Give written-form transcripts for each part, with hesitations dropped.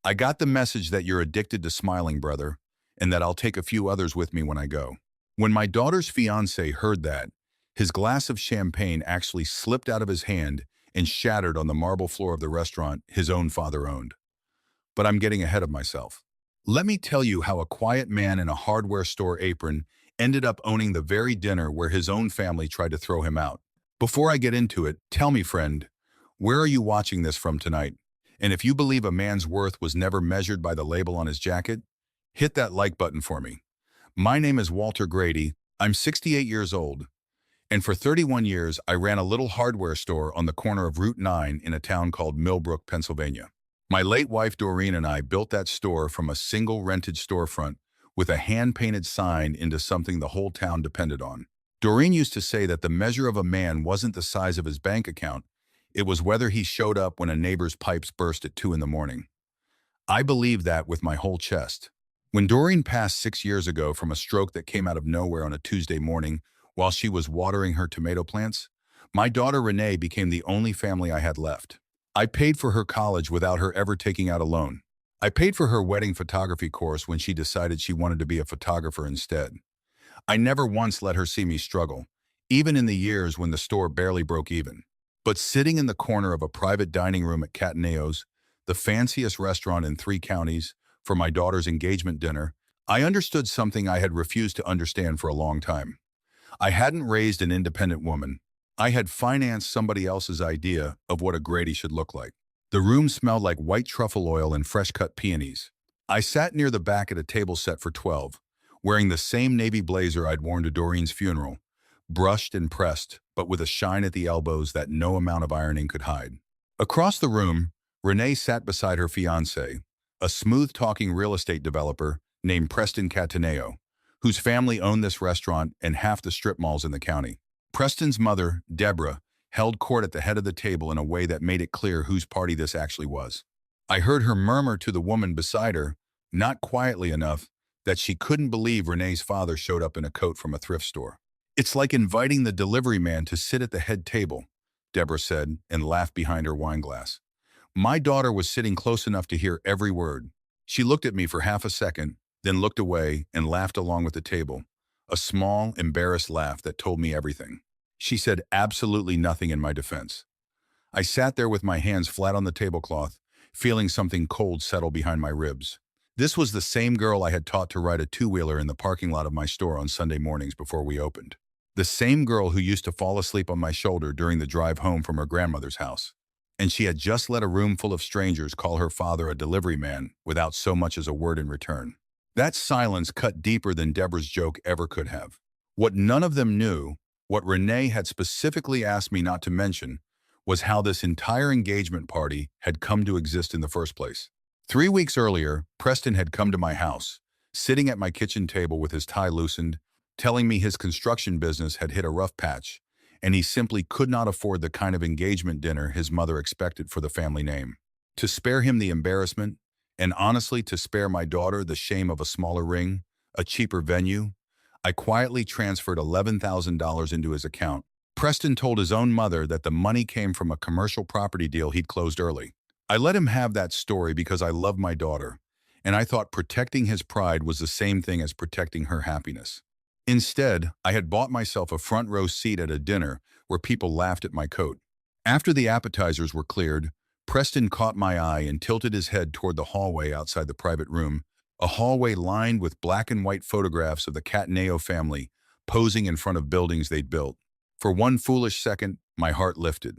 I got the message that you're addicted to smiling, brother, and that I'll take a few others with me when I go. When my daughter's fiancé heard that, his glass of champagne actually slipped out of his hand and shattered on the marble floor of the restaurant his own father owned. But I'm getting ahead of myself. Let me tell you how a quiet man in a hardware store apron ended up owning the very dinner where his own family tried to throw him out. Before I get into it, tell me, friend, where are you watching this from tonight? And if you believe a man's worth was never measured by the label on his jacket, hit that like button for me. My name is Walter Grady. I'm 68 years old, and for 31 years I ran a little hardware store on the corner of Route 9 in a town called Millbrook, Pennsylvania. My late wife Doreen and I built that store from a single rented storefront with a hand-painted sign into something the whole town depended on. Doreen used to say that the measure of a man wasn't the size of his bank account, it was whether he showed up when a neighbor's pipes burst at 2 in the morning. I believe that with my whole chest. When Doreen passed 6 years ago from a stroke that came out of nowhere on a Tuesday morning while she was watering her tomato plants, my daughter Renee became the only family I had left. I paid for her college without her ever taking out a loan. I paid for her wedding photography course when she decided she wanted to be a photographer instead. I never once let her see me struggle, even in the years when the store barely broke even. But sitting in the corner of a private dining room at Cataneo's, the fanciest restaurant in 3 counties, for my daughter's engagement dinner, I understood something I had refused to understand for a long time. I hadn't raised an independent woman. I had financed somebody else's idea of what a Grady should look like. The room smelled like white truffle oil and fresh-cut peonies. I sat near the back at a table set for 12, wearing the same navy blazer I'd worn to Doreen's funeral, brushed and pressed, but with a shine at the elbows that no amount of ironing could hide. Across the room, Renee sat beside her fiancé, a smooth-talking real estate developer named Preston Cataneo, whose family owned this restaurant and half the strip malls in the county. Preston's mother, Deborah, held court at the head of the table in a way that made it clear whose party this actually was. I heard her murmur to the woman beside her, not quietly enough, that she couldn't believe Renee's father showed up in a coat from a thrift store. "It's like inviting the delivery man to sit at the head table," Deborah said and laughed behind her wine glass. My daughter was sitting close enough to hear every word. She looked at me for half a second, then looked away and laughed along with the table, a small, embarrassed laugh that told me everything. She said absolutely nothing in my defense. I sat there with my hands flat on the tablecloth, feeling something cold settle behind my ribs. This was the same girl I had taught to ride a two-wheeler in the parking lot of my store on Sunday mornings before we opened. The same girl who used to fall asleep on my shoulder during the drive home from her grandmother's house. And she had just let a room full of strangers call her father a delivery man without so much as a word in return. That silence cut deeper than Deborah's joke ever could have. What none of them knew, what Renee had specifically asked me not to mention, was how this entire engagement party had come to exist in the first place. 3 weeks earlier, Preston had come to my house, sitting at my kitchen table with his tie loosened, telling me his construction business had hit a rough patch, and he simply could not afford the kind of engagement dinner his mother expected for the family name. To spare him the embarrassment, and honestly to spare my daughter the shame of a smaller ring, a cheaper venue, I quietly transferred $11,000 into his account. Preston told his own mother that the money came from a commercial property deal he'd closed early. I let him have that story because I love my daughter, and I thought protecting his pride was the same thing as protecting her happiness. Instead, I had bought myself a front row seat at a dinner where people laughed at my coat. After the appetizers were cleared, Preston caught my eye and tilted his head toward the hallway outside the private room, a hallway lined with black and white photographs of the Cataneo family posing in front of buildings they'd built. For one foolish second, my heart lifted.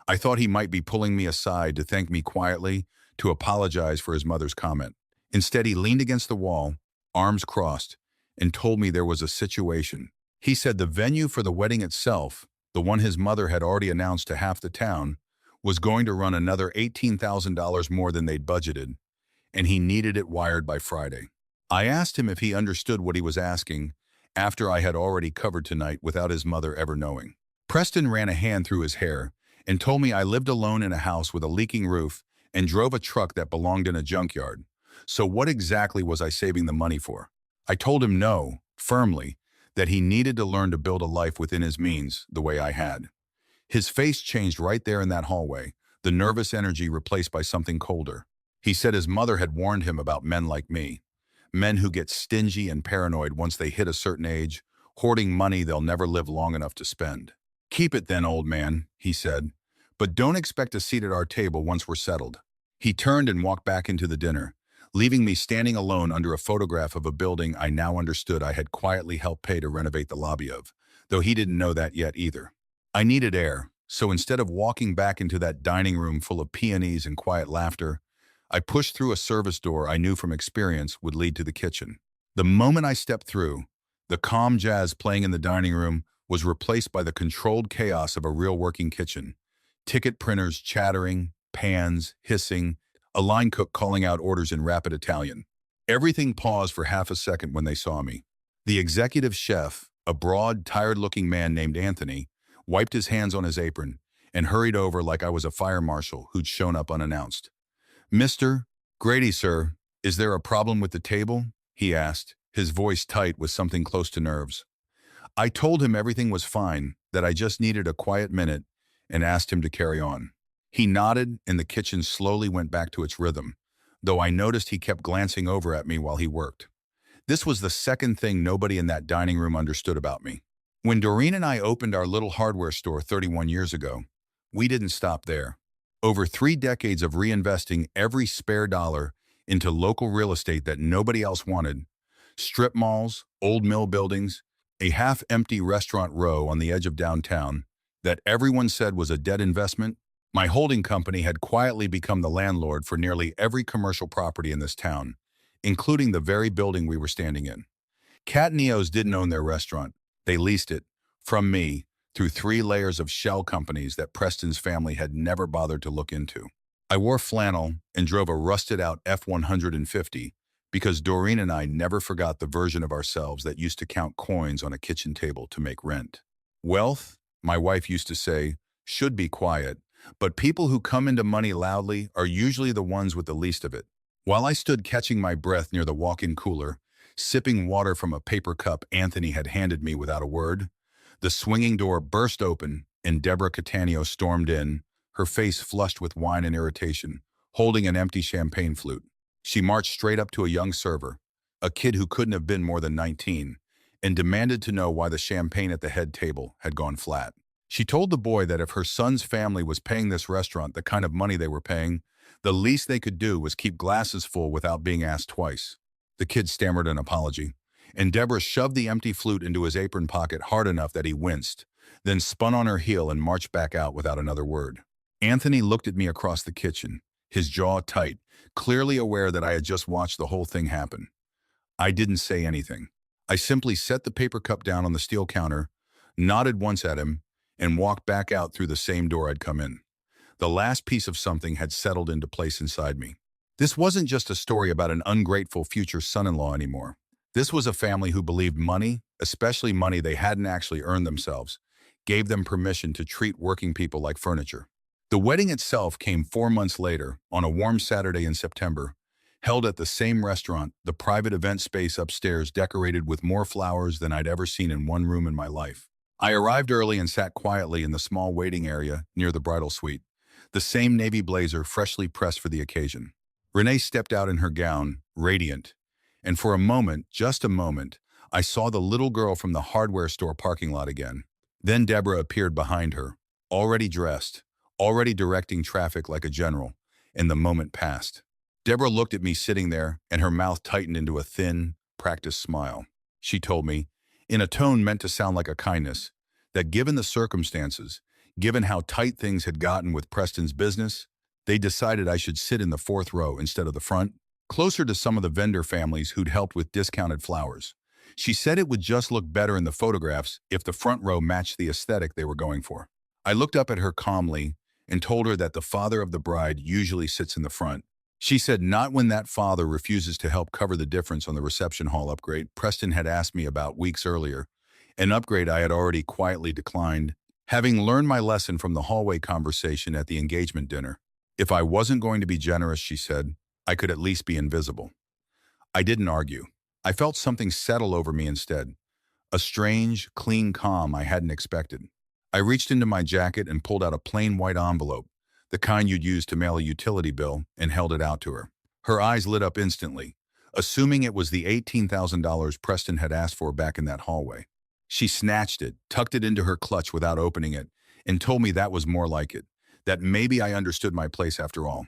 I thought he might be pulling me aside to thank me quietly, to apologize for his mother's comment. Instead, he leaned against the wall, arms crossed, and told me there was a situation. He said the venue for the wedding itself, the one his mother had already announced to half the town, was going to run another $18,000 more than they'd budgeted, and he needed it wired by Friday. I asked him if he understood what he was asking after I had already covered tonight without his mother ever knowing. Preston ran a hand through his hair and told me I lived alone in a house with a leaking roof and drove a truck that belonged in a junkyard. So what exactly was I saving the money for? I told him no, firmly, that he needed to learn to build a life within his means the way I had. His face changed right there in that hallway, the nervous energy replaced by something colder. He said his mother had warned him about men like me, men who get stingy and paranoid once they hit a certain age, hoarding money they'll never live long enough to spend. "Keep it then, old man," he said, "but don't expect a seat at our table once we're settled." He turned and walked back into the dinner, leaving me standing alone under a photograph of a building I now understood I had quietly helped pay to renovate the lobby of, though he didn't know that yet either. I needed air, so instead of walking back into that dining room full of peonies and quiet laughter, I pushed through a service door I knew from experience would lead to the kitchen. The moment I stepped through, the calm jazz playing in the dining room was replaced by the controlled chaos of a real working kitchen. Ticket printers chattering, pans hissing, a line cook calling out orders in rapid Italian. Everything paused for half a second when they saw me. The executive chef, a broad, tired-looking man named Anthony, wiped his hands on his apron and hurried over like I was a fire marshal who'd shown up unannounced. "Mr. Grady, sir, is there a problem with the table?" he asked, his voice tight with something close to nerves. I told him everything was fine, that I just needed a quiet minute, and asked him to carry on. He nodded, and the kitchen slowly went back to its rhythm, though I noticed he kept glancing over at me while he worked. This was the second thing nobody in that dining room understood about me. When Doreen and I opened our little hardware store 31 years ago, we didn't stop there. Over 3 decades of reinvesting every spare dollar into local real estate that nobody else wanted, strip malls, old mill buildings, a half-empty restaurant row on the edge of downtown that everyone said was a dead investment, my holding company had quietly become the landlord for nearly every commercial property in this town, including the very building we were standing in. Cat Neo's didn't own their restaurant. They leased it, from me, through 3 layers of shell companies that Preston's family had never bothered to look into. I wore flannel and drove a rusted-out F-150 because Doreen and I never forgot the version of ourselves that used to count coins on a kitchen table to make rent. Wealth, my wife used to say, should be quiet, but people who come into money loudly are usually the ones with the least of it. While I stood catching my breath near the walk-in cooler, sipping water from a paper cup Anthony had handed me without a word, the swinging door burst open and Deborah Catania stormed in, her face flushed with wine and irritation, holding an empty champagne flute. She marched straight up to a young server, a kid who couldn't have been more than 19, and demanded to know why the champagne at the head table had gone flat. She told the boy that if her son's family was paying this restaurant the kind of money they were paying, the least they could do was keep glasses full without being asked twice. The kid stammered an apology, and Deborah shoved the empty flute into his apron pocket hard enough that he winced, then spun on her heel and marched back out without another word. Anthony looked at me across the kitchen, his jaw tight, clearly aware that I had just watched the whole thing happen. I didn't say anything. I simply set the paper cup down on the steel counter, nodded once at him, and walked back out through the same door I'd come in. The last piece of something had settled into place inside me. This wasn't just a story about an ungrateful future son-in-law anymore. This was a family who believed money, especially money they hadn't actually earned themselves, gave them permission to treat working people like furniture. The wedding itself came 4 months later, on a warm Saturday in September, held at the same restaurant, the private event space upstairs decorated with more flowers than I'd ever seen in one room in my life. I arrived early and sat quietly in the small waiting area near the bridal suite, the same navy blazer freshly pressed for the occasion. Renee stepped out in her gown, radiant, and for a moment, just a moment, I saw the little girl from the hardware store parking lot again. Then Deborah appeared behind her, already dressed, already directing traffic like a general, and the moment passed. Deborah looked at me sitting there, and her mouth tightened into a thin, practiced smile. She told me, in a tone meant to sound like a kindness, that given the circumstances, given how tight things had gotten with Preston's business, they decided I should sit in the 4th row instead of the front, closer to some of the vendor families who'd helped with discounted flowers. She said it would just look better in the photographs if the front row matched the aesthetic they were going for. I looked up at her calmly and told her that the father of the bride usually sits in the front. She said not when that father refuses to help cover the difference on the reception hall upgrade Preston had asked me about weeks earlier, an upgrade I had already quietly declined, having learned my lesson from the hallway conversation at the engagement dinner. If I wasn't going to be generous, she said, I could at least be invisible. I didn't argue. I felt something settle over me instead, a strange, clean calm I hadn't expected. I reached into my jacket and pulled out a plain white envelope, the kind you'd use to mail a utility bill, and held it out to her. Her eyes lit up instantly, assuming it was the $18,000 Preston had asked for back in that hallway. She snatched it, tucked it into her clutch without opening it, and told me that was more like it, that maybe I understood my place after all.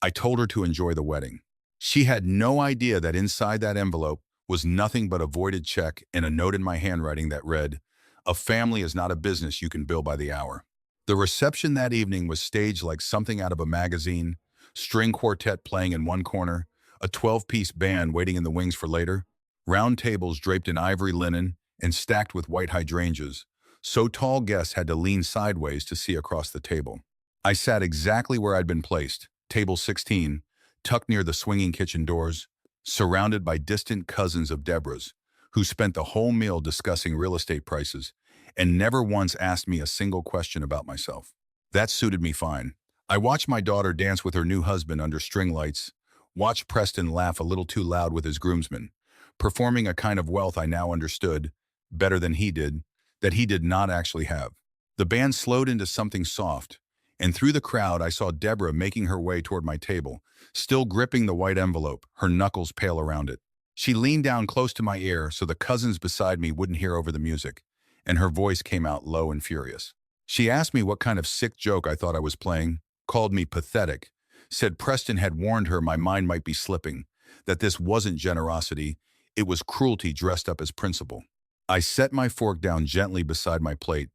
I told her to enjoy the wedding. She had no idea that inside that envelope was nothing but a voided check and a note in my handwriting that read, "A family is not a business you can bill by the hour." The reception that evening was staged like something out of a magazine, string quartet playing in one corner, a 12-piece band waiting in the wings for later, round tables draped in ivory linen and stacked with white hydrangeas, so tall guests had to lean sideways to see across the table. I sat exactly where I'd been placed, table 16, tucked near the swinging kitchen doors, surrounded by distant cousins of Deborah's, who spent the whole meal discussing real estate prices and never once asked me a single question about myself. That suited me fine. I watched my daughter dance with her new husband under string lights, watched Preston laugh a little too loud with his groomsmen, performing a kind of wealth I now understood, better than he did, that he did not actually have. The band slowed into something soft, and through the crowd I saw Deborah making her way toward my table, still gripping the white envelope, her knuckles pale around it. She leaned down close to my ear so the cousins beside me wouldn't hear over the music, and her voice came out low and furious. She asked me what kind of sick joke I thought I was playing, called me pathetic, said Preston had warned her my mind might be slipping, that this wasn't generosity, it was cruelty dressed up as principle. I set my fork down gently beside my plate,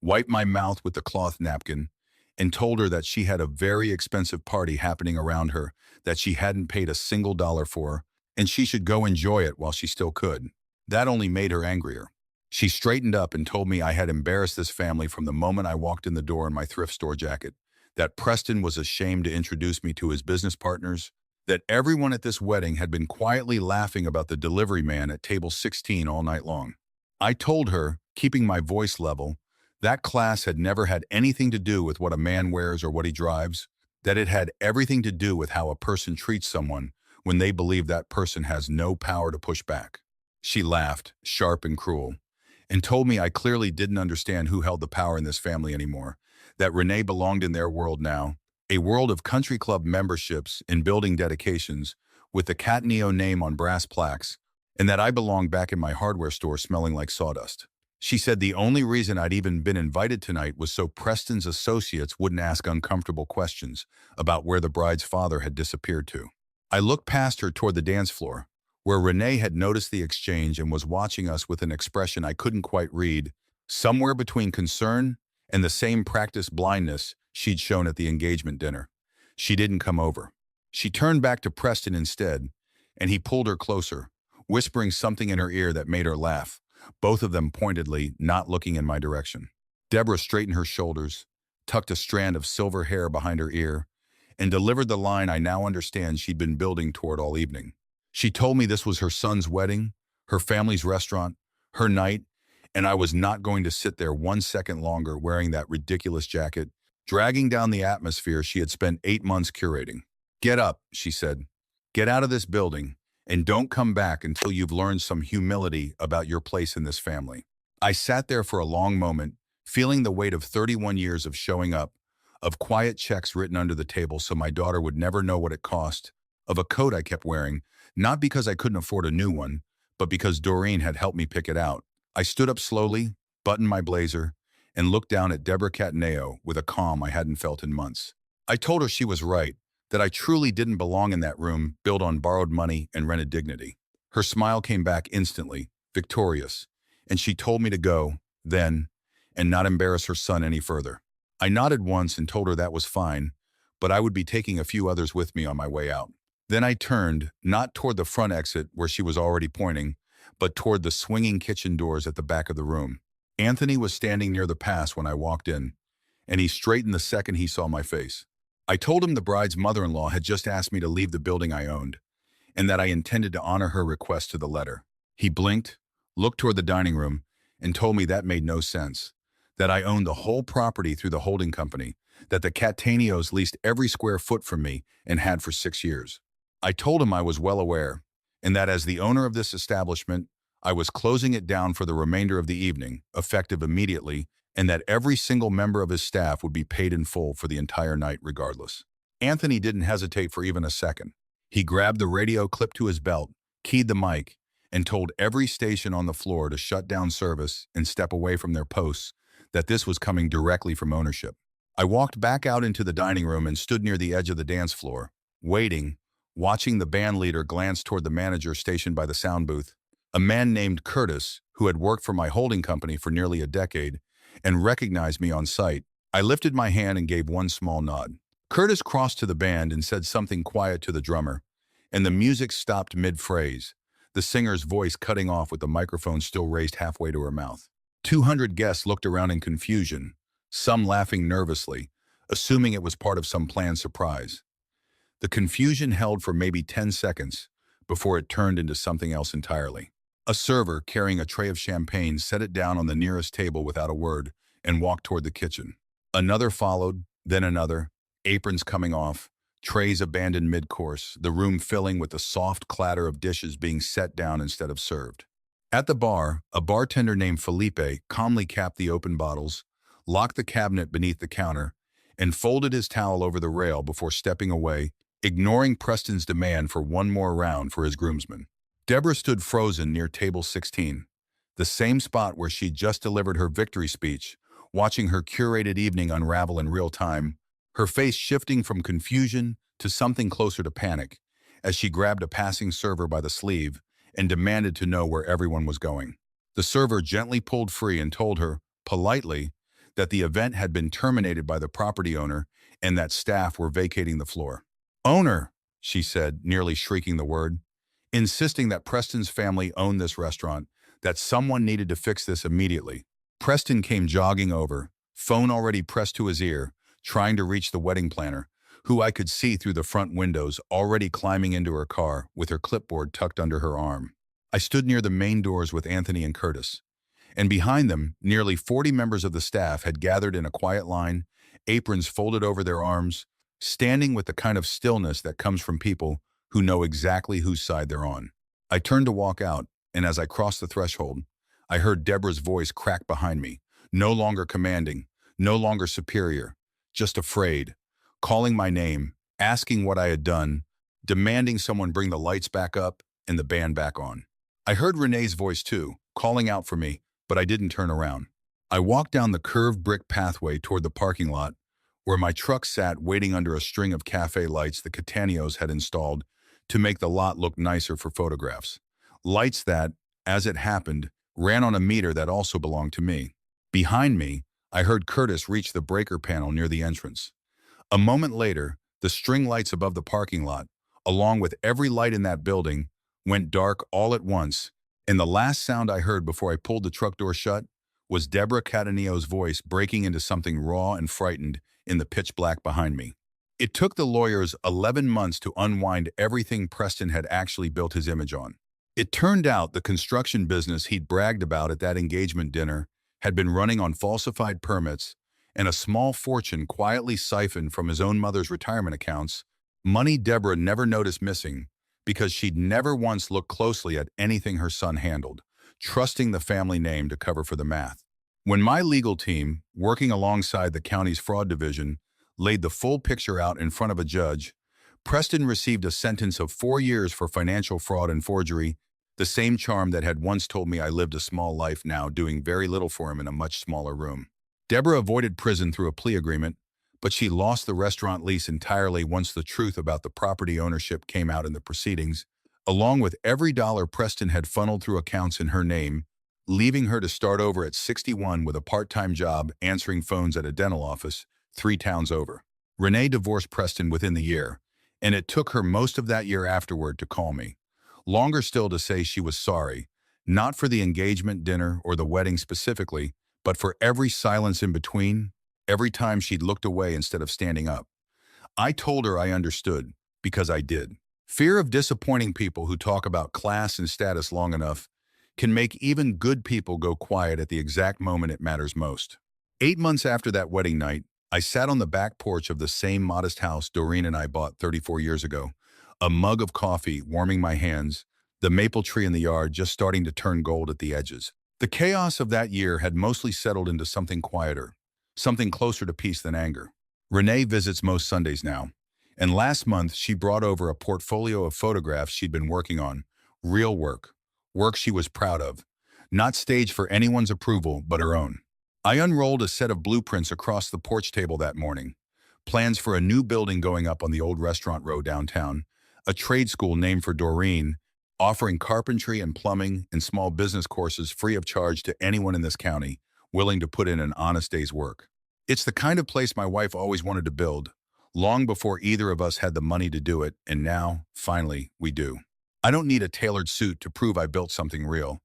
wiped my mouth with the cloth napkin, and told her that she had a very expensive party happening around her that she hadn't paid a single dollar for, and she should go enjoy it while she still could. That only made her angrier. She straightened up and told me I had embarrassed this family from the moment I walked in the door in my thrift store jacket, that Preston was ashamed to introduce me to his business partners, that everyone at this wedding had been quietly laughing about the delivery man at table 16 all night long. I told her, keeping my voice level, that class had never had anything to do with what a man wears or what he drives, that it had everything to do with how a person treats someone when they believe that person has no power to push back. She laughed, sharp and cruel, and told me I clearly didn't understand who held the power in this family anymore, that Renee belonged in their world now, a world of country club memberships and building dedications with the Cataneo name on brass plaques, and that I belonged back in my hardware store smelling like sawdust. She said the only reason I'd even been invited tonight was so Preston's associates wouldn't ask uncomfortable questions about where the bride's father had disappeared to. I looked past her toward the dance floor, where Renee had noticed the exchange and was watching us with an expression I couldn't quite read, somewhere between concern and the same practiced blindness she'd shown at the engagement dinner. She didn't come over. She turned back to Preston instead, and he pulled her closer, whispering something in her ear that made her laugh, both of them pointedly not looking in my direction. Deborah straightened her shoulders, tucked a strand of silver hair behind her ear, and delivered the line I now understand she'd been building toward all evening. She told me this was her son's wedding, her family's restaurant, her night, and I was not going to sit there 1 second longer wearing that ridiculous jacket, dragging down the atmosphere she had spent 8 months curating. "Get up," she said. "Get out of this building, and don't come back until you've learned some humility about your place in this family." I sat there for a long moment, feeling the weight of 31 years of showing up, of quiet checks written under the table so my daughter would never know what it cost, of a coat I kept wearing, not because I couldn't afford a new one, but because Doreen had helped me pick it out. I stood up slowly, buttoned my blazer, and looked down at Deborah Cataneo with a calm I hadn't felt in months. I told her she was right, that I truly didn't belong in that room built on borrowed money and rented dignity. Her smile came back instantly, victorious, and she told me to go, then, and not embarrass her son any further. I nodded once and told her that was fine, but I would be taking a few others with me on my way out. Then I turned, not toward the front exit where she was already pointing, but toward the swinging kitchen doors at the back of the room. Anthony was standing near the pass when I walked in, and he straightened the second he saw my face. I told him the bride's mother-in-law had just asked me to leave the building I owned, and that I intended to honor her request to the letter. He blinked, looked toward the dining room, and told me that made no sense, that I owned the whole property through the holding company, that the Cataneos leased every square foot from me and had for 6 years. I told him I was well aware, and that as the owner of this establishment, I was closing it down for the remainder of the evening, effective immediately, and that every single member of his staff would be paid in full for the entire night regardless. Anthony didn't hesitate for even a second. He grabbed the radio clipped to his belt, keyed the mic, and told every station on the floor to shut down service and step away from their posts, that this was coming directly from ownership. I walked back out into the dining room and stood near the edge of the dance floor, waiting, watching the band leader glance toward the manager stationed by the sound booth, a man named Curtis, who had worked for my holding company for nearly a decade, and recognized me on sight. I lifted my hand and gave one small nod. Curtis crossed to the band and said something quiet to the drummer, and the music stopped mid-phrase, the singer's voice cutting off with the microphone still raised halfway to her mouth. 200 guests looked around in confusion, some laughing nervously, assuming it was part of some planned surprise. The confusion held for maybe 10 seconds before it turned into something else entirely. A server carrying a tray of champagne set it down on the nearest table without a word and walked toward the kitchen. Another followed, then another, aprons coming off, trays abandoned mid-course, the room filling with the soft clatter of dishes being set down instead of served. At the bar, a bartender named Felipe calmly capped the open bottles, locked the cabinet beneath the counter, and folded his towel over the rail before stepping away, ignoring Preston's demand for one more round for his groomsmen. Deborah stood frozen near table 16, the same spot where she'd just delivered her victory speech, watching her curated evening unravel in real time, her face shifting from confusion to something closer to panic, as she grabbed a passing server by the sleeve and demanded to know where everyone was going. The server gently pulled free and told her, politely, that the event had been terminated by the property owner and that staff were vacating the floor. "Owner," she said, nearly shrieking the word, insisting that Preston's family owned this restaurant, that someone needed to fix this immediately. Preston came jogging over, phone already pressed to his ear, trying to reach the wedding planner, who I could see through the front windows already climbing into her car with her clipboard tucked under her arm. I stood near the main doors with Anthony and Curtis, and behind them, nearly 40 members of the staff had gathered in a quiet line, aprons folded over their arms, standing with the kind of stillness that comes from people who know exactly whose side they're on. I turned to walk out, and as I crossed the threshold, I heard Deborah's voice crack behind me, no longer commanding, no longer superior, just afraid, calling my name, asking what I had done, demanding someone bring the lights back up and the band back on. I heard Renee's voice too, calling out for me, but I didn't turn around. I walked down the curved brick pathway toward the parking lot, where my truck sat waiting under a string of cafe lights the Catanios had installed to make the lot look nicer for photographs. Lights that, as it happened, ran on a meter that also belonged to me. Behind me, I heard Curtis reach the breaker panel near the entrance. A moment later, the string lights above the parking lot, along with every light in that building, went dark all at once, and the last sound I heard before I pulled the truck door shut was Deborah Catanio's voice breaking into something raw and frightened in the pitch black behind me. It took the lawyers 11 months to unwind everything Preston had actually built his image on. It turned out the construction business he'd bragged about at that engagement dinner had been running on falsified permits and a small fortune quietly siphoned from his own mother's retirement accounts, money Deborah never noticed missing because she'd never once looked closely at anything her son handled, trusting the family name to cover for the math. When my legal team, working alongside the county's fraud division, laid the full picture out in front of a judge, Preston received a sentence of 4 years for financial fraud and forgery, the same charm that had once told me I lived a small life now doing very little for him in a much smaller room. Deborah avoided prison through a plea agreement, but she lost the restaurant lease entirely once the truth about the property ownership came out in the proceedings, along with every dollar Preston had funneled through accounts in her name, leaving her to start over at 61 with a part-time job answering phones at a dental office 3 towns over. Renee divorced Preston within the year, and it took her most of that year afterward to call me. Longer still to say she was sorry, not for the engagement dinner or the wedding specifically, but for every silence in between, every time she'd looked away instead of standing up. I told her I understood, because I did. Fear of disappointing people who talk about class and status long enough can make even good people go quiet at the exact moment it matters most. 8 months after that wedding night, I sat on the back porch of the same modest house Doreen and I bought 34 years ago, a mug of coffee warming my hands, the maple tree in the yard just starting to turn gold at the edges. The chaos of that year had mostly settled into something quieter, something closer to peace than anger. Renee visits most Sundays now, and last month she brought over a portfolio of photographs she'd been working on, real work, work she was proud of, not staged for anyone's approval but her own. I unrolled a set of blueprints across the porch table that morning, plans for a new building going up on the old restaurant row downtown, a trade school named for Doreen, offering carpentry and plumbing and small business courses free of charge to anyone in this county willing to put in an honest day's work. It's the kind of place my wife always wanted to build, long before either of us had the money to do it, and now, finally, we do. I don't need a tailored suit to prove I built something real,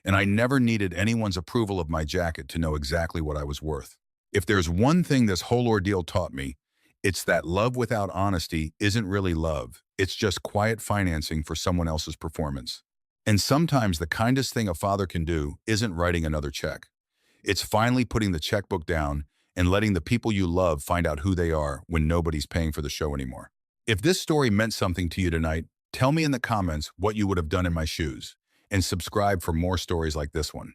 and I never needed anyone's approval of my jacket to know exactly what I was worth. If there's one thing this whole ordeal taught me, it's that love without honesty isn't really love. It's just quiet financing for someone else's performance. And sometimes the kindest thing a father can do isn't writing another check. It's finally putting the checkbook down and letting the people you love find out who they are when nobody's paying for the show anymore. If this story meant something to you tonight, tell me in the comments what you would have done in my shoes, and subscribe for more stories like this one.